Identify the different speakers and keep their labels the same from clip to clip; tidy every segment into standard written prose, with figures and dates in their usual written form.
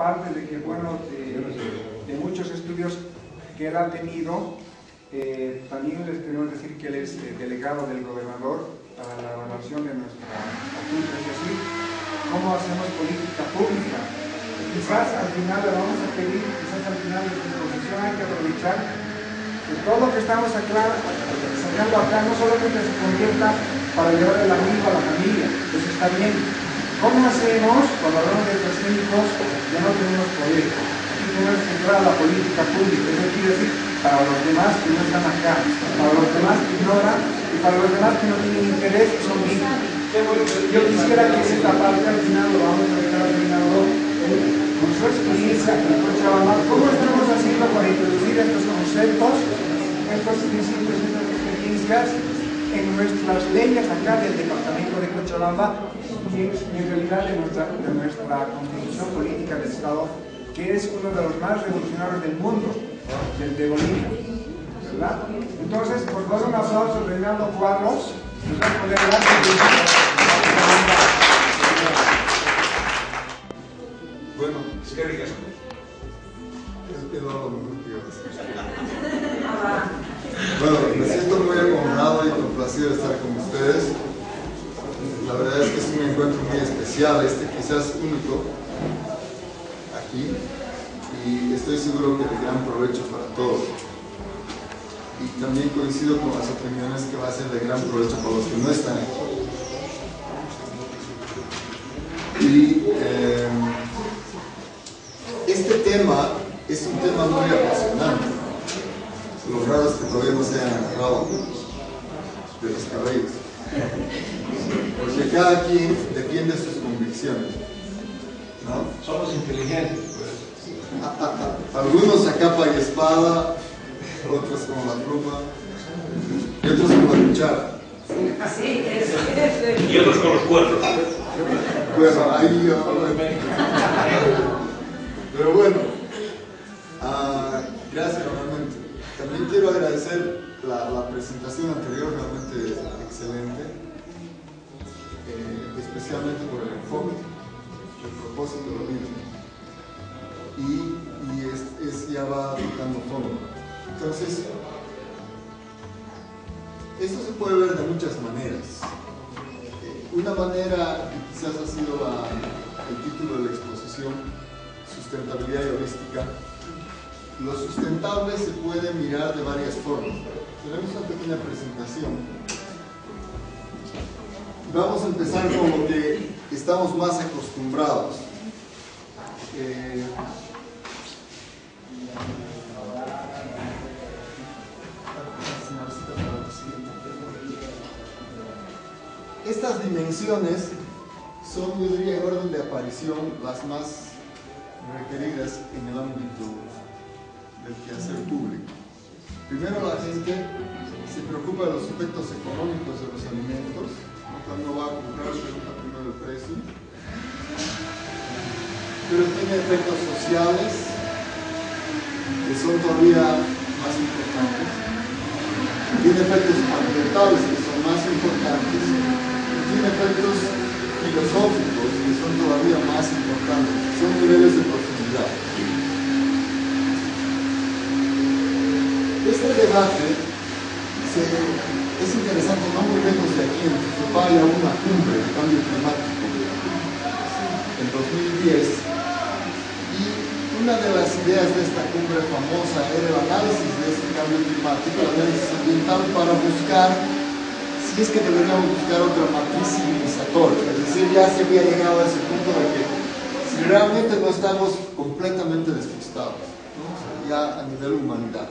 Speaker 1: parte de que, bueno, de muchos estudios que él ha tenido, también les queremos decir que él es delegado del gobernador para la evaluación de nuestra asuntos y así, cómo hacemos política pública. Quizás al final le vamos a pedir, quizás al final de su exposición hay que aprovechar que todo lo que estamos sacando acá no solamente se convierta para llevar el amigo a la familia, eso está bien. ¿Cómo hacemos cuando hablamos de los técnicos ya no tenemos poder? Aquí tenemos que entrar a la política pública, eso quiere decir para los demás que no están acá, para los demás que ignoran y para los demás que no tienen interés y son víctimas. Yo quisiera que esta parte al final lo vamos a dejar terminado con su experiencia en Cochabamba. ¿Cómo estamos haciendo para introducir estos conceptos, estos principios, estas experiencias en nuestras leyes acá del departamento de Cochabamba y en realidad de nuestra constitución política del Estado, que es uno de los más revolucionarios del mundo, del de Bolivia, ¿verdad? Entonces, por favor, un aplauso a Reinaldo Cuadros. Nos va a poner
Speaker 2: bueno,
Speaker 3: qué ricas.
Speaker 2: Bueno, me siento muy honrado y complacido de estar con ustedes. La verdad es que es un encuentro muy especial, quizás único aquí, y estoy seguro que de gran provecho para todos. Y también coincido con las opiniones que va a ser de gran provecho para los que no están aquí. Y este tema es un tema muy apasionante. Lo raro es que todavía no se hayan agarrado de los cabellos. Porque cada quien defiende sus convicciones, ¿no?
Speaker 3: Somos inteligentes, pues.
Speaker 2: Algunos a capa y espada, otros con la pluma y otros con la cuchara.
Speaker 4: Sí,
Speaker 3: Y otros con los cuernos.
Speaker 2: Bueno, ahí yo... Pero bueno, gracias realmente. También quiero agradecer la presentación anterior, realmente excelente, especialmente por el enfoque, el propósito de lo mismo. Y ya va tocando fondo. Entonces, esto se puede ver de muchas maneras. Una manera que quizás ha sido el título de la exposición, sustentabilidad y holística. Lo sustentable se puede mirar de varias formas. Tenemos una pequeña presentación. Vamos a empezar con lo que estamos más acostumbrados. Estas dimensiones son, yo diría, en orden de aparición, las más requeridas en el ámbito del quehacer público. Primero, la gente se preocupa de los efectos económicos de los alimentos. Cuando va a comprar, pregunta primero el precio. Pero tiene efectos sociales, que son todavía más importantes. Tiene efectos ambientales, que son más importantes. Y tiene efectos filosóficos, que son todavía más importantes. Son niveles de profundidad. Este debate es interesante, no muy lejos de aquí, en Tuxtepec hay una cumbre de cambio climático en 2010, y una de las ideas de esta cumbre famosa era el análisis de este cambio climático, el análisis ambiental, para buscar si es que deberíamos buscar otra matriz civilizatoria, es decir, ya se había llegado a ese punto de que si realmente no estamos completamente despistados, ¿no? O sea, ya a nivel humanidad.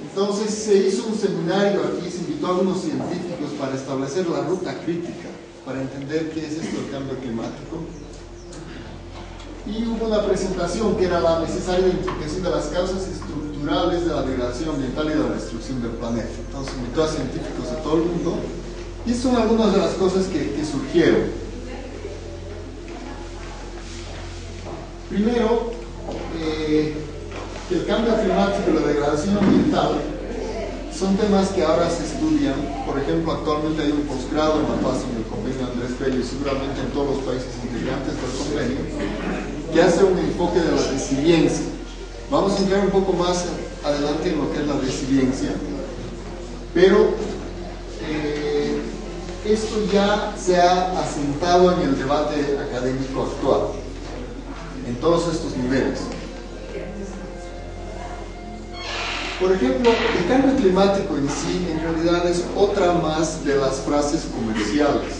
Speaker 2: Entonces se hizo un seminario aquí, se invitó a algunos científicos para establecer la ruta crítica, para entender qué es esto del cambio climático. Y hubo una presentación que era la necesaria identificación de las causas estructurales de la degradación ambiental y de la destrucción del planeta. Entonces invitó a científicos de todo el mundo, y son algunas de las cosas que surgieron. Primero, que el cambio climático y la degradación ambiental son temas que ahora se estudian. Por ejemplo, actualmente hay un posgrado en La Paz en el convenio Andrés Bello y seguramente en todos los países integrantes del convenio, que hace un enfoque de la resiliencia. Vamos a entrar un poco más adelante en lo que es la resiliencia, pero esto ya se ha asentado en el debate académico actual, en todos estos niveles. Por ejemplo, el cambio climático en sí, en realidad, es otra más de las frases comerciales.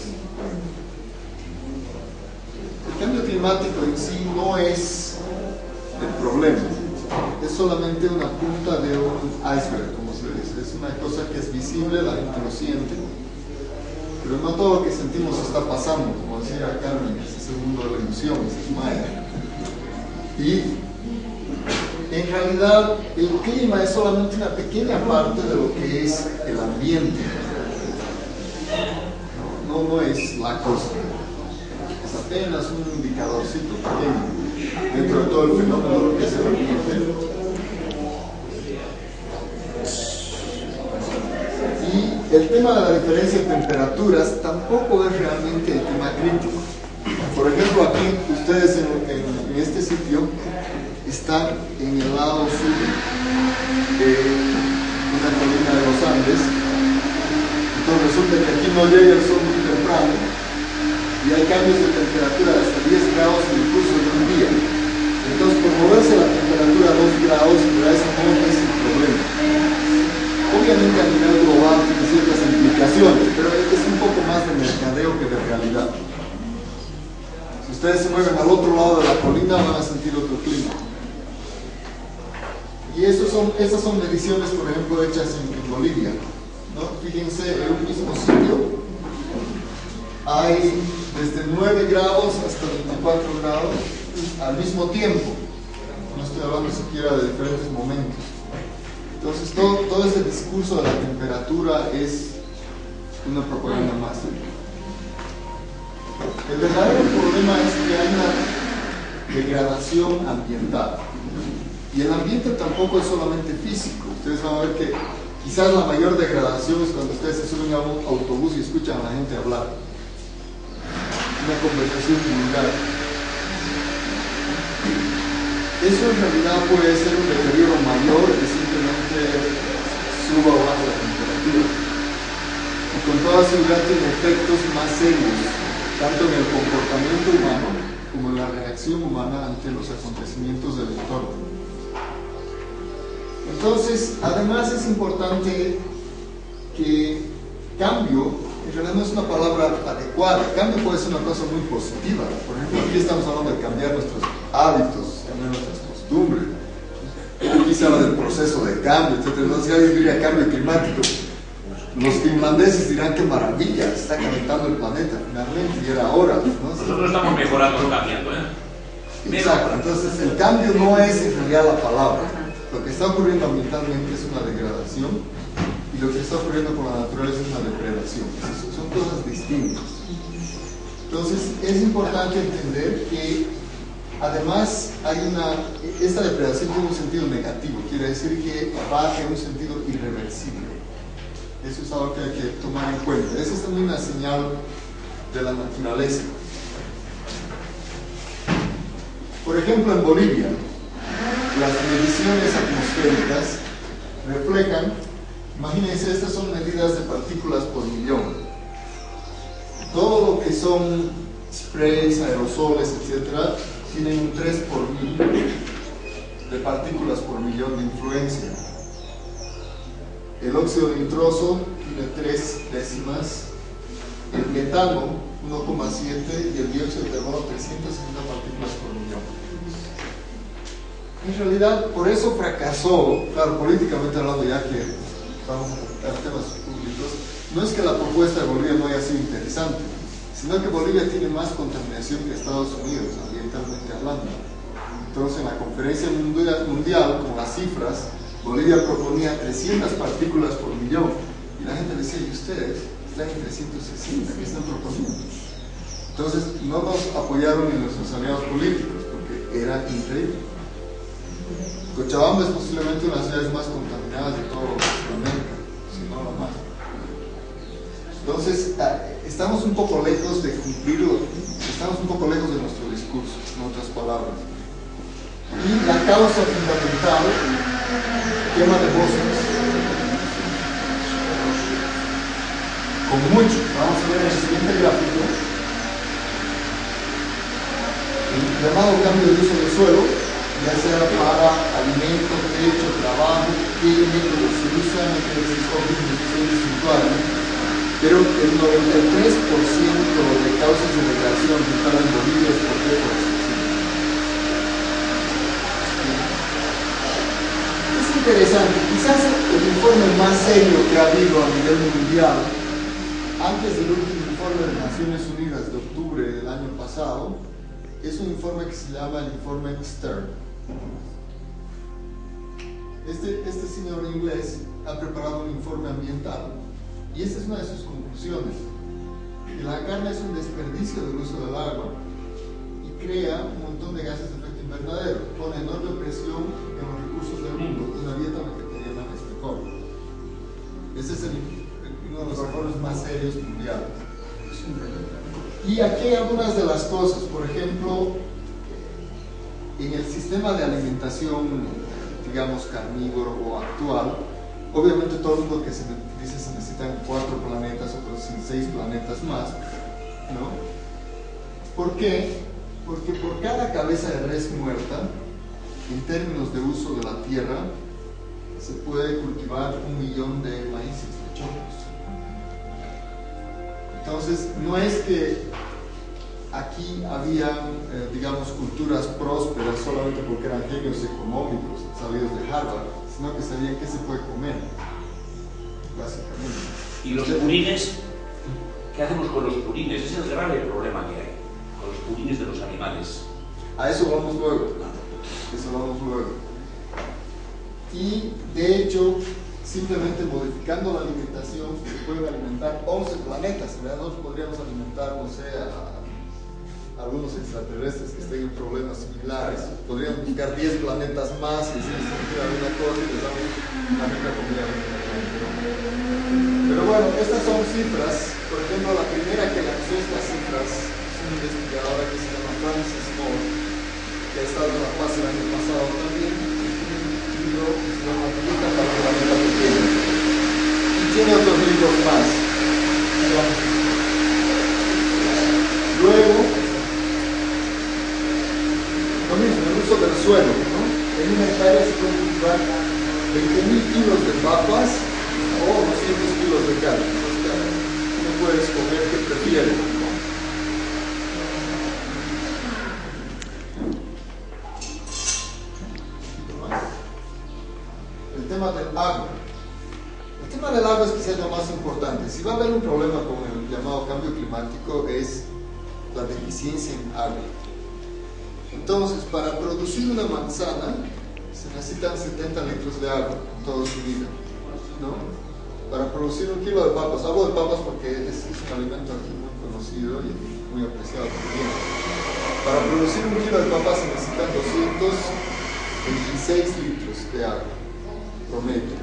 Speaker 2: El cambio climático en sí no es el problema, es solamente una punta de un iceberg, como se dice. Es una cosa que es visible, la gente lo siente, pero no todo lo que sentimos está pasando, como decía Carmen, ese mundo de la ilusión, ese es Maya. Y en realidad el clima es solamente una pequeña parte de lo que es el ambiente. No es la cosa, es apenas un indicadorcito pequeño dentro de todo el fenómeno de lo que es el ambiente. Y el tema de la diferencia de temperaturas tampoco es realmente el tema crítico. Por ejemplo, aquí ustedes en este sitio están en el lado sur de una colina de los Andes. Entonces resulta que aquí no llega el sol muy temprano y hay cambios de temperatura de hasta 10 grados incluso en un día. Entonces, por moverse la temperatura a 2 grados, eso no es el problema. Obviamente a nivel global tiene ciertas implicaciones, pero es un poco más de mercadeo que de realidad. Si ustedes se mueven al otro lado de la colina van a sentir otro clima. Y esas son mediciones, por ejemplo, hechas en Bolivia, ¿no? Fíjense, en un mismo sitio hay desde 9 grados hasta 24 grados al mismo tiempo. No estoy hablando siquiera de diferentes momentos. Entonces, todo ese discurso de la temperatura es una propaganda más. El verdadero problema es que hay una degradación ambiental. Y el ambiente tampoco es solamente físico. Ustedes van a ver que quizás la mayor degradación es cuando ustedes se suben a un autobús y escuchan a la gente hablar. Una conversación vulgar. Eso en realidad puede ser un deterioro mayor que simplemente suba o baja la temperatura. Y con toda seguridad tiene efectos más serios, tanto en el comportamiento humano como en la reacción humana ante los acontecimientos del entorno. Entonces, además es importante que cambio, en realidad no es una palabra adecuada. Cambio puede ser una cosa muy positiva. Por ejemplo, aquí estamos hablando de cambiar nuestros hábitos, cambiar nuestras costumbres. Aquí se habla del proceso de cambio, etc. Entonces, si alguien diría cambio climático, los finlandeses dirán qué maravilla, se está calentando el planeta finalmente y era hora, ¿no?
Speaker 3: Nosotros estamos mejorando, cambiando,
Speaker 2: Exacto, entonces el cambio no es en realidad la palabra. Lo que está ocurriendo ambientalmente es una degradación y lo que está ocurriendo con la naturaleza es una depredación. Son cosas distintas. Entonces es importante entender que además esta depredación tiene un sentido negativo, quiere decir que va en un sentido irreversible. Eso es algo que hay que tomar en cuenta. Esa es también una señal de la naturaleza. Por ejemplo, en Bolivia, las mediciones atmosféricas reflejan, imagínense, estas son medidas de partículas por millón. Todo lo que son sprays, aerosoles, etc., tienen un 3 por 1000 de partículas por millón de influencia. El óxido nitroso tiene 3 décimas, el metano 1,7 y el dióxido de carbono 360 partículas por millón. En realidad, por eso fracasó, claro, políticamente hablando, ya que vamos a tratar temas públicos, no es que la propuesta de Bolivia no haya sido interesante, sino que Bolivia tiene más contaminación que Estados Unidos, ambientalmente hablando. Entonces, en la conferencia mundial, con las cifras, Bolivia proponía 300 partículas por millón, y la gente decía, ¿y ustedes? Están en 360, ¿qué están proponiendo? Entonces, no nos apoyaron ni nuestros aliados políticos, porque era increíble. Cochabamba es posiblemente una de las ciudades más contaminadas de todo Latinoamérica, si no la más. Entonces, estamos un poco lejos de cumplirlo, estamos un poco lejos de nuestro discurso, en otras palabras. Y la causa fundamental, quema de bosques, con mucho, vamos a ver en el siguiente gráfico, el llamado cambio de uso del suelo, ya sea para alimento, techo, trabajo, qué métodos se usan, qué se escogen decisiones puntuales, pero el 93% de causas de migración que están en Bolivia es por deforestación. Es interesante, quizás el informe más serio que ha habido a nivel mundial, antes del último informe de Naciones Unidas de octubre del año pasado, es un informe que se llama el informe Stern. Este señor inglés ha preparado un informe ambiental y esta es una de sus conclusiones: que la carne es un desperdicio del uso del agua y crea un montón de gases de efecto invernadero, pone enorme presión en los recursos del mundo, una dieta vegetariana es mejor. Ese es uno de los errores más serios mundiales. Y aquí hay algunas de las cosas, por ejemplo, en el sistema de alimentación, digamos, carnívoro o actual, obviamente todo el mundo que se dice se necesitan 4 planetas, otros 6 planetas más, ¿no? ¿Por qué? Porque por cada cabeza de res muerta, en términos de uso de la tierra, se puede cultivar 1 millón de maíces, de choclos. Entonces, no es que aquí había, digamos, culturas prósperas solamente porque eran genios económicos salidos de Harvard, sino que sabían qué se puede comer, básicamente.
Speaker 3: ¿Y los purines? ¿Qué hacemos con los purines? Ese es el grave problema que hay, con los purines de los animales.
Speaker 2: A eso vamos luego. Y, de hecho, simplemente modificando la alimentación se pueden alimentar 11 planetas. En realidad nosotros podríamos alimentar, no sé, a algunos extraterrestres que estén en problemas similares. Podríamos buscar 10 planetas más y si les ocurre alguna cosa y les damos una rica comida. Pero bueno, estas son cifras. Por ejemplo, la primera que lanzó estas cifras es una investigadora que se llama Frances Moore, que ha estado en La Paz el año pasado también. Se llama Dieta para el planeta pequeño y tiene otros libros más. Luego, lo mismo, el uso del suelo, ¿no? En una hectárea se pueden cultivar 20.000 kilos de papas o 200 kilos de carne. Entonces, uno puede escoger qué prefiere, ¿no? El tema del agua. El tema del agua es quizás lo más importante. Si va a haber un problema con el llamado cambio climático es la deficiencia en agua. Entonces, para producir una manzana se necesitan 70 litros de agua en toda su vida, ¿no? Para producir 1 kilo de papas, hablo de papas porque es un alimento aquí muy conocido y muy apreciado también. Para producir 1 kilo de papas se necesitan 226 litros de agua promedio.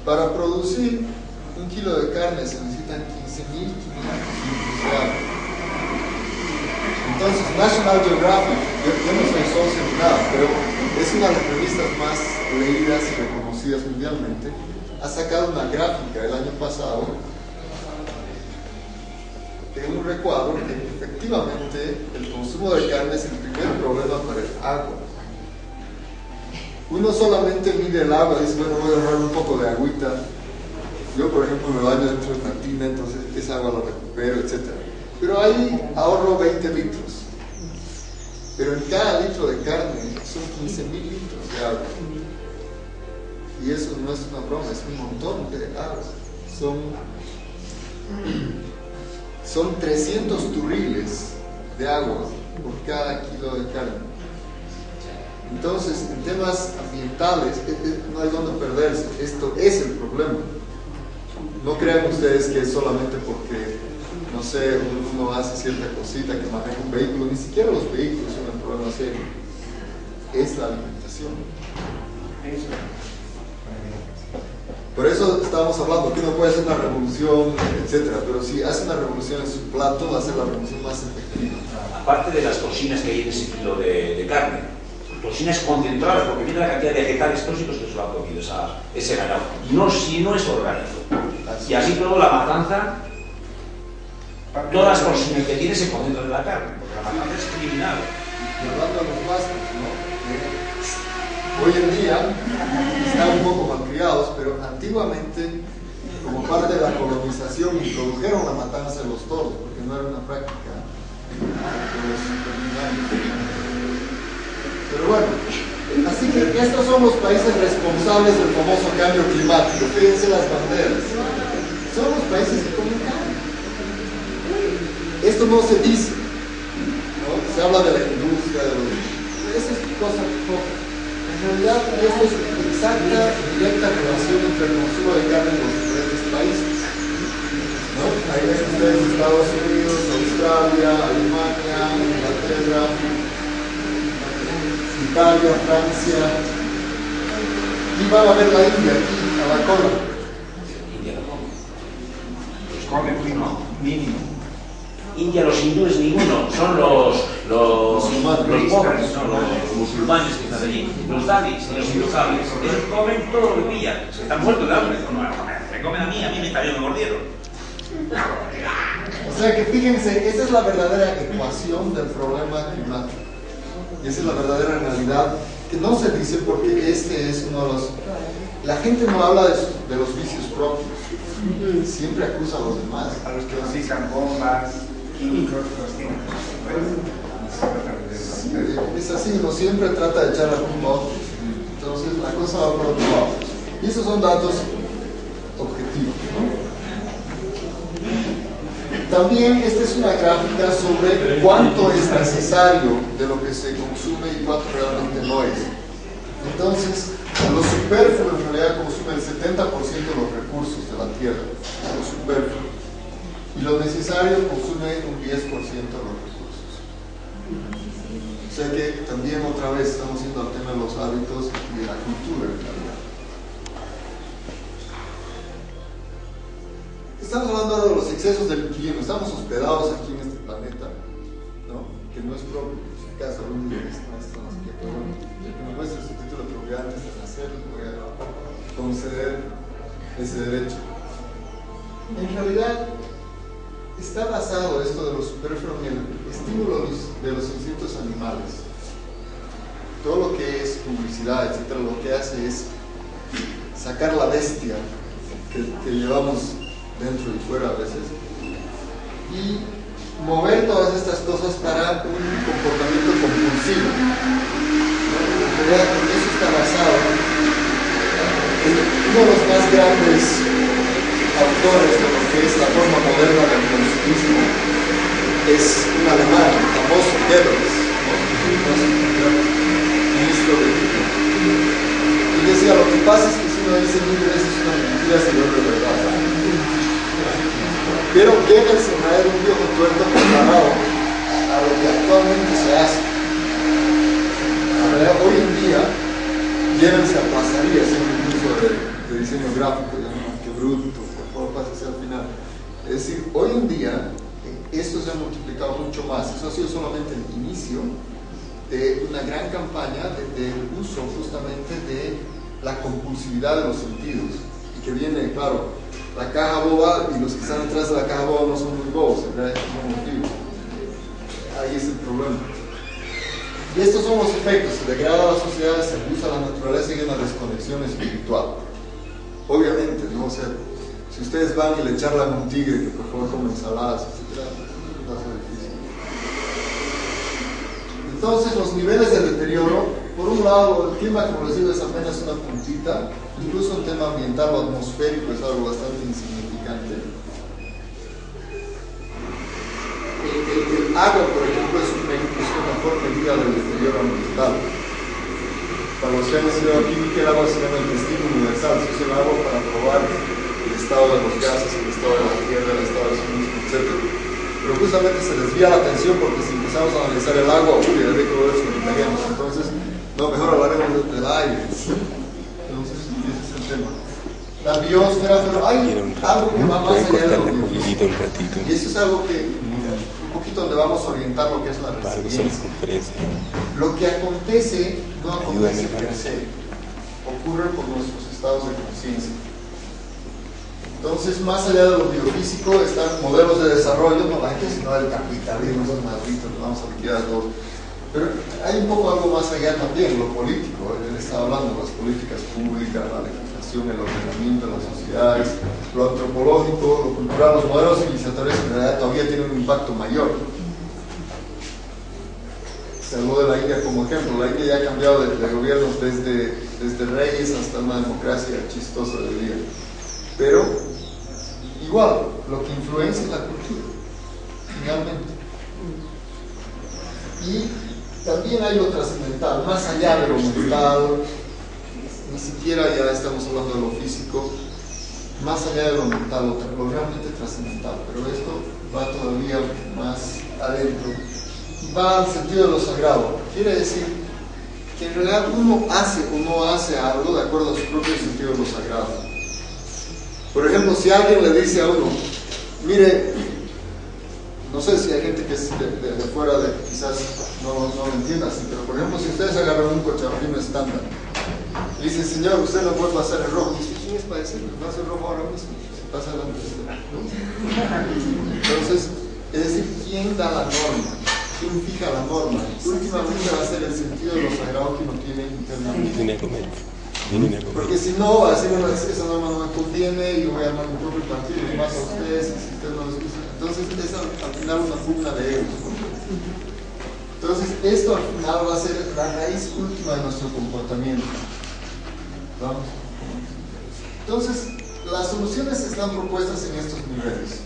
Speaker 2: Para producir 1 kilo de carne se necesitan 15.500 litros de agua. Entonces, National Geographic, yo no soy socio ni nada, pero es una de las revistas más leídas y reconocidas mundialmente, ha sacado una gráfica el año pasado de un recuadro que efectivamente el consumo de carne es el primer problema para el agua. Uno solamente mide el agua y dice, bueno, voy a ahorrar un poco de agüita. Yo, por ejemplo, me baño dentro de una tina, entonces esa agua la recupero, etc. Pero ahí ahorro 20 litros. Pero en cada litro de carne son 15.000 litros de agua. Y eso no es una broma, es un montón de agua. Son 300 turriles de agua por cada kilo de carne. Entonces, en temas ambientales, no hay donde perderse. Esto es el problema. No crean ustedes que es solamente porque, no sé, uno hace cierta cosita que maneja un vehículo. Ni siquiera los vehículos son el problema serio. Es la alimentación. Por eso estábamos hablando que uno puede hacer una revolución, etcétera, pero si hace una revolución en su plato, va a ser la revolución más efectiva.
Speaker 3: Aparte de las toxinas que hay en ese kilo de carne, toxinas concentradas, porque mira la cantidad de vegetales tóxicos que se lo ha comido ese ganado. Si no es orgánico. Y así todo, la matanza, todas las toxinas que tiene se concentran en la carne, porque la matanza es criminal.
Speaker 2: Y hablando de los vascos, ¿no? Hoy en día están un poco malcriados, pero antiguamente, como parte de la colonización, introdujeron la matanza de los toros, porque no era una práctica de los originarios. Pero bueno, así que estos son los países responsables del famoso cambio climático. Fíjense las banderas. Son los países que comen carne. Esto no se dice, ¿no? Se habla de la industria, de los... Esa es cosa poca. En realidad, esto es exacta y directa relación entre el consumo de carne en los diferentes países, ¿no? Ahí ven ustedes Estados Unidos, Australia, Alemania, Inglaterra, Italia, Francia, y van a ver la India aquí, a la cola.
Speaker 3: India no come.
Speaker 1: Come mínimo.
Speaker 3: India, los hindúes ninguno, son los pobres, no, los musulmanes que están allí, los dadis y los intocables. Ellos comen todo lo que pillan, se están muertos de hambre. No, me comen a mí también me mordieron.
Speaker 2: O sea que fíjense, esa es la verdadera ecuación del problema climático. Y esa es la verdadera realidad que no se dice porque este es uno de los... La gente no habla de los vicios propios, siempre acusa a los demás.
Speaker 1: A los que utilizan bombas, químicos,
Speaker 2: es así, uno siempre trata de echar la culpa a otros. Entonces la cosa va por otro lado. Y esos son datos objetivos, ¿no? También esta es una gráfica sobre cuánto es necesario de lo que se consume y cuánto realmente no es. Entonces, lo superfluo en realidad consume el 70% de los recursos de la tierra, lo superfluo. Y lo necesario consume un 10% de los recursos. O sea que también otra vez estamos yendo al tema de los hábitos y de la cultura en realidad. Estamos hablando de los excesos del clima, estamos hospedados aquí en este planeta, ¿no? Que no es propio, si acaso algún día no estamos aquí, pero bueno, ya que me muestre su título de propiedad antes de nacer, les voy a conceder ese derecho. En realidad, está basado esto de los superfluos en el estímulo de los instintos animales. Todo lo que es publicidad, etcétera, lo que hace es sacar la bestia que llevamos dentro y fuera a veces, y mover todas estas cosas para un comportamiento compulsivo. En realidad, eso está basado en uno de los más grandes autores de lo que es la forma moderna del consumismo, es un alemán, el famoso Goebbels, ministro de Hitler. Y decía, lo que pasa es que si uno dice 1000 veces una mentira, se vuelve verdad. Pero Goebbels en realidad era un viejo tuerto comparado a lo que actualmente se hace. En realidad, hoy en día, Goebbels se aplazaría siendo un curso de diseño gráfico, ya no más que bruto, por favor, pase al final. Es decir, hoy en día, esto se ha multiplicado mucho más. Eso ha sido solamente el inicio de una gran campaña del uso justamente de la compulsividad de los sentidos. Y que viene, claro, la caja boba, y los que están detrás de la caja boba no son muy bobos, en realidad es un motivo. Ahí es el problema. Y estos son los efectos: se degrada la sociedad, se abusa la naturaleza y hay una desconexión espiritual. Obviamente, ¿no? O sea, si ustedes van y le charlan a un tigre que por favor come ensaladas, etc., va a ser difícil. Entonces, los niveles de deterioro, por un lado, el clima, como les digo, es apenas una puntita. Incluso en tema ambiental o atmosférico es algo bastante insignificante. El agua, por ejemplo, es una mejor medida del deterioro ambiental. Para los que han estudiado química, el agua se llama el testigo universal. Se usa el agua para probar el estado de los gases, el estado de la tierra, el estado de los mismos, etc. Pero justamente se desvía la atención porque si empezamos a analizar el agua, uy, el rico de los vegetarianos. Entonces, no, mejor hablaremos del aire. La la biosfera, pero hay algo que va más allá de lo biofísico. Y eso es algo que un poquito donde vamos a orientar lo que es la resiliencia. Lo que acontece no acontece per se, ocurre por nuestros estados de conciencia. Entonces, más allá de lo biofísico están modelos de desarrollo, no la gente sino el capitalismo, esos malditos, nos vamos a liquidar todos. Pero hay un poco algo más allá también, lo político. Él está hablando de las políticas públicas, la legislación, el ordenamiento de las sociedades, lo antropológico, lo cultural, los modelos civilizatorios en realidad todavía tienen un impacto mayor. Se habló de la India como ejemplo. La India ya ha cambiado de gobiernos desde reyes hasta una democracia chistosa de día. Pero igual, lo que influencia es la cultura, finalmente. Y también hay lo trascendental, más allá de lo mental, ni siquiera ya estamos hablando de lo físico, más allá de lo mental, lo realmente trascendental, pero esto va todavía más adentro y va al sentido de lo sagrado. Quiere decir que en realidad uno hace o no hace algo de acuerdo a su propio sentido de lo sagrado. Por ejemplo, si alguien le dice a uno, mire, no sé si hay gente que es de fuera de quizás no lo entienda así, pero por ejemplo, si ustedes agarran un cochabambino estándar, le dice, señor, usted no puede pasar el rojo, dice, ¿quién es para decirle? No hace el rojo ahora mismo, se pasa delante de usted, ¿no? Entonces, es decir, ¿quién da la norma? ¿Quién fija la norma? Últimamente va a ser el sentido de lo sagrado que uno tiene internamente. Porque si no, así esa norma no me conviene, yo voy a armar mi propio partido y más a ustedes, si ustedes no les gusta. Entonces es al final una pugna de egos. Entonces esto al final va a ser la raíz última de nuestro comportamiento. ¿Vamos? Entonces las soluciones están propuestas en estos niveles,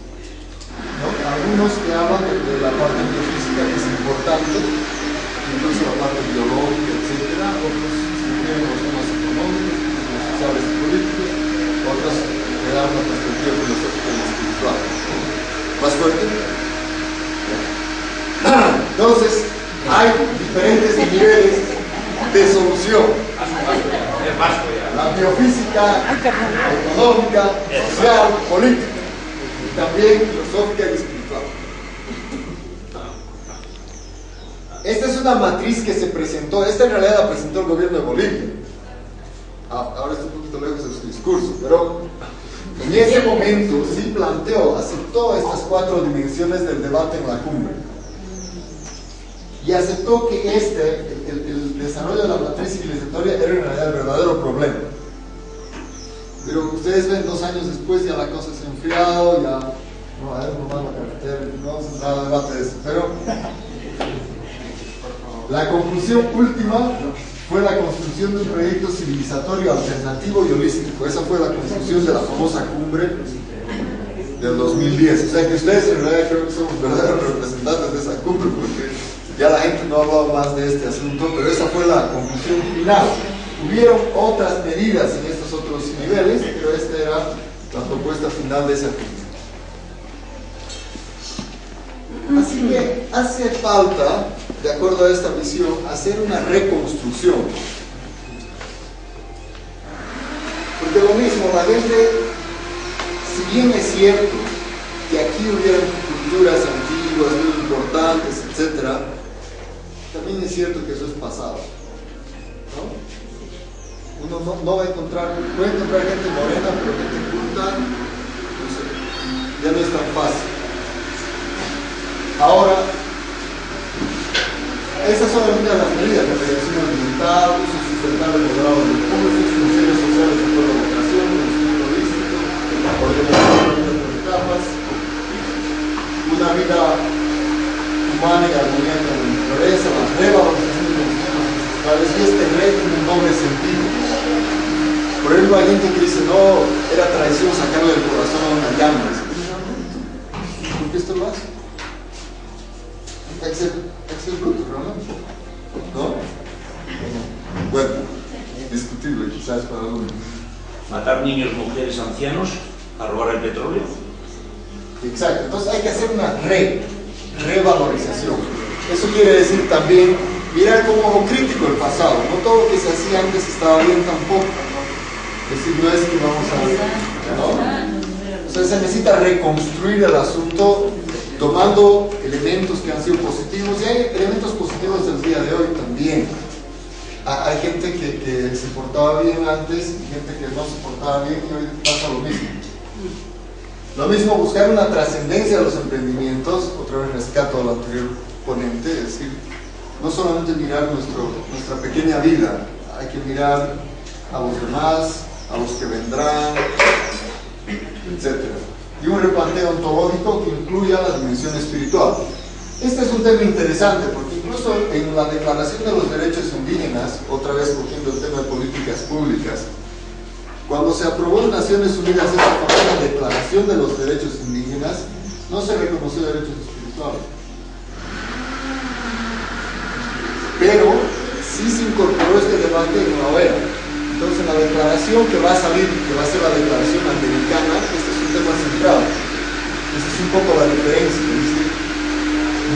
Speaker 2: ¿no? Algunos que hablan de la parte biofísica, que es importante, incluso la parte biológica, etcétera. Otros sugieren los temas económicos, los sociales y políticos. Otros que dan una perspectiva filosófica y espiritual. ¿Más fuerte? Entonces, hay diferentes niveles de solución. La biofísica, económica, social, política, y también filosófica y espiritual. Esta es una matriz que se presentó, esta en realidad la presentó el gobierno de Bolivia. Ahora está un poquito lejos de su discurso, pero en ese momento sí planteó, aceptó estas 4 dimensiones del debate en la cumbre. Y aceptó que el desarrollo de la matriz civilizatoria era en realidad el verdadero problema. Pero ustedes ven, 2 años después ya la cosa se ha enfriado, ya no hay más la carretera, no vamos a entrar al debate de eso. Pero la conclusión última fue la construcción de un proyecto civilizatorio alternativo y holístico. Esa fue la conclusión de la famosa cumbre del 2010. O sea que ustedes en realidad creo que son verdaderos representantes de esa cumbre, porque ya la gente no ha hablado más de este asunto, pero esa fue la conclusión final. Hubieron otras medidas en estos otros niveles, pero esta era la propuesta final de esa cumbre. Así que hace falta, de acuerdo a esta visión, hacer una reconstrucción. Porque lo mismo, la gente, si bien es cierto que aquí hubieran culturas antiguas, muy importantes, etc., también es cierto que eso es pasado, ¿no? Uno no va a encontrar, puede encontrar gente morena, pero gente culta, no sé, ya no es tan fácil. Ahora, esas son algunas de las medidas: la reducción ambiental, uso sustentable de los grados de recursos, funciones sociales de toda la vocación, el holístico, ordenación de etapas, una vida humana y armonía con la naturaleza, la revalorización de los sistemas ancestrales. Y este reto tiene un doble sentido. Por ejemplo, hay gente que dice, no, era traición sacarle el corazón a una llama. ¿Por qué esto lo hace? Hay que ser bruto, realmente, ¿no? Bueno, discutible quizás para algunos.
Speaker 3: Matar niños, mujeres, ancianos, a robar el petróleo.
Speaker 2: Exacto, entonces hay que hacer una revalorización. Eso quiere decir también mirar como crítico el pasado. No todo lo que se hacía antes estaba bien tampoco. Es decir, no es que vamos a... ¿no? O sea, se necesita reconstruir el asunto tomando elementos que han sido positivos, y hay elementos positivos del día de hoy también. Hay gente que se portaba bien antes y gente que no se portaba bien, y hoy pasa lo mismo. Lo mismo, buscar una trascendencia de los emprendimientos, otra vez rescato al anterior ponente, es decir, no solamente mirar nuestra pequeña vida, hay que mirar a los demás, a los que vendrán, etc. Y un replanteo ontológico que incluya la dimensión espiritual. Este es un tema interesante porque incluso en la Declaración de los Derechos Indígenas, otra vez cogiendo el tema de políticas públicas, cuando se aprobó en Naciones Unidas esta famosa Declaración de los Derechos Indígenas, no se reconoció derechos espirituales. Pero sí se incorporó este debate en la OEA. Entonces, en la declaración que va a salir, que va a ser la declaración americana, este es un tema central. Esa es un poco la diferencia, es decir,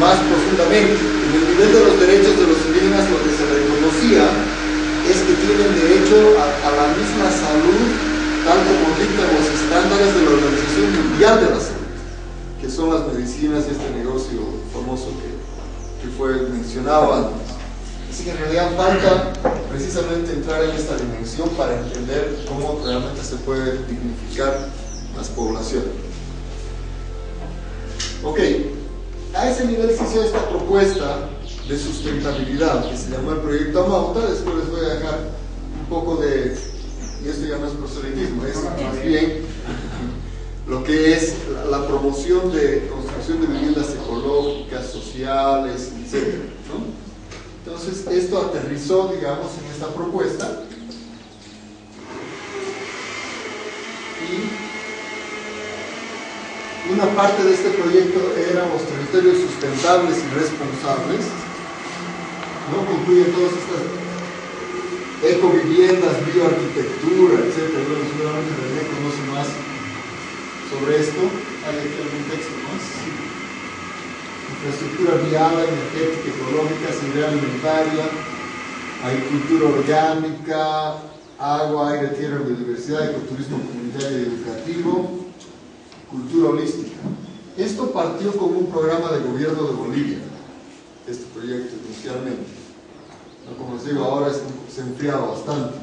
Speaker 2: más profundamente. En el nivel de los derechos de los indígenas, lo que se reconocía es que tienen derecho a la misma salud, tal como dictan los estándares de la Organización Mundial de la Salud, que son las medicinas y este negocio famoso que fue mencionado antes. Así que en realidad falta precisamente entrar en esta dimensión para entender cómo realmente se puede dignificar las poblaciones. Ok, a ese nivel se hizo esta propuesta de sustentabilidad que se llamó el proyecto Amauta. Después les voy a dejar un poco de, y esto ya no es proselitismo, es más bien lo que es la promoción de construcción de viviendas ecológicas, sociales, etc., ¿no? Entonces, esto aterrizó, digamos, en esta propuesta. Y una parte de este proyecto eran los territorios sustentables y responsables, ¿no? Que incluyen todas estas ecoviviendas, bioarquitectura, etc. Bueno, seguramente René conoce más sobre esto. Hay aquí algún texto más. Sí. Infraestructura vial, energética, ecológica, seguridad alimentaria, agricultura orgánica, agua, aire, tierra, biodiversidad, ecoturismo comunitario y educativo, cultura holística. Esto partió como un programa de gobierno de Bolivia, este proyecto inicialmente. ¿No? Como les digo, ahora se ha enfriado bastante.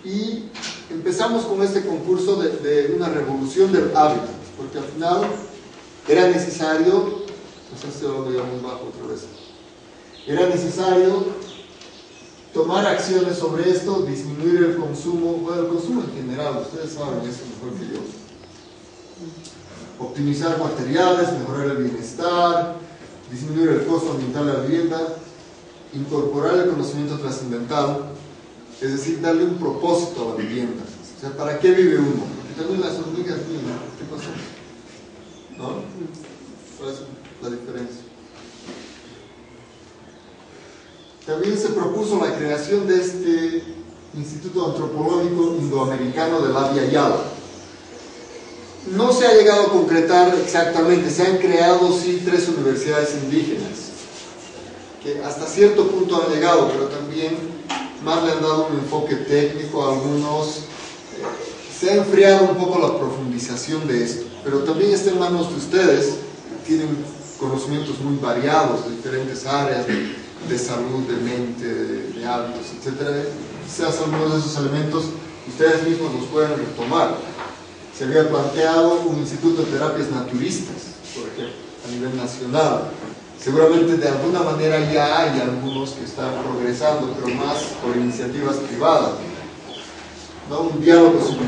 Speaker 2: Y empezamos con este concurso de una revolución del hábitat, porque al final era necesario, no sé si lo digamos bajo otra vez, era necesario tomar acciones sobre esto, disminuir el consumo, bueno, el consumo en general, ustedes saben eso mejor que yo, optimizar materiales, mejorar el bienestar, disminuir el costo ambiental de la vivienda, incorporar el conocimiento trascendental. Es decir, darle un propósito a la vivienda. O sea, ¿para qué vive uno? Porque también las hormigas viven. ¿Qué pasó? ¿No? ¿Cuál es la diferencia? También se propuso la creación de este Instituto Antropológico Indoamericano de la Via Yala. No se ha llegado a concretar exactamente. Se han creado, sí, 3 universidades indígenas, que hasta cierto punto han llegado, pero también más le han dado un enfoque técnico a algunos. Se ha enfriado un poco la profundización de esto, pero también está en manos de ustedes. Tienen conocimientos muy variados de diferentes áreas de salud, de mente, de hábitos, etc. Quizás algunos de esos elementos ustedes mismos los pueden retomar. Se había planteado un instituto de terapias naturistas, por ejemplo, a nivel nacional. Seguramente de alguna manera ya hay algunos que están progresando, pero más por iniciativas privadas, ¿no? Un diálogo sobre